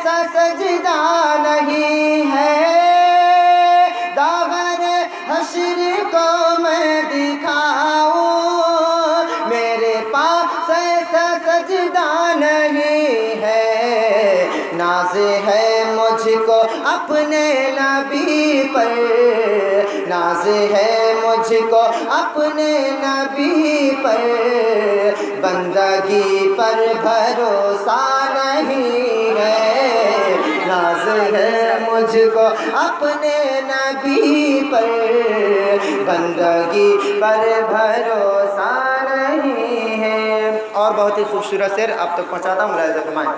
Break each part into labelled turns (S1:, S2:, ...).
S1: ایسا سجدہ نہیں ہے، داغر حشر کو میں دکھاؤں، میرے پاس ایسا سجدہ نہیں ہے۔ ناز ہے مجھ کو اپنے نبی پر، ناز ہے مجھ کو اپنے نبی پر، بندگی پر بھروسہ نہیں ہے۔ ناز ہے مجھ کو اپنے نبی پر، بندگی پر بھروسہ نہیں ہے۔ اور بہت ہی خوبصورت شعر آپ تک پہنچاتا ہوں، ملاحظہ فرمائیں۔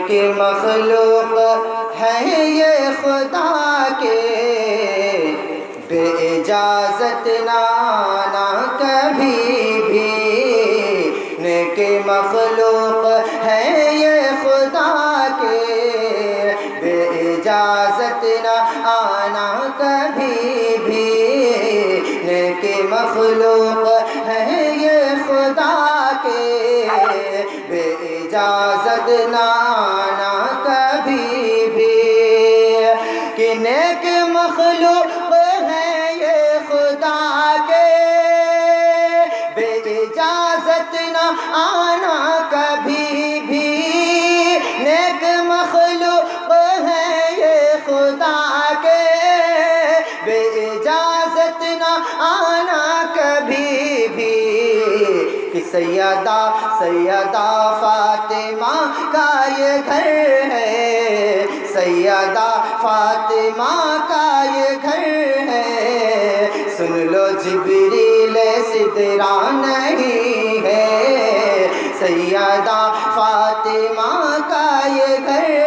S1: کہ مخلوق ہے یہ خدا کے، بے اجازت نہ آنا کبھی بھی، نیک مخلوق ہے یہ خدا کے، بے اجازت نہ آنا کبھی بھی، نیک مخلوق ہے یہ خدا کے، بے اجازت نہ آنا کبھی بھی، کہ نیک مخلوق ہے یہ خدا کے، بے اجازت نہ آنا کبھی بھی، نیک مخلوق ہے یہ خدا کے، بے اجازت نہ آنا کبھی بھی، کہ سیدہ فاطمہ کا یہ گھر ہے، سیدہ فاطمہ کا یہ گھر ہے، سن لو جبریل سدرا نہیں ہے، سیدہ فاطمہ کا یہ گھر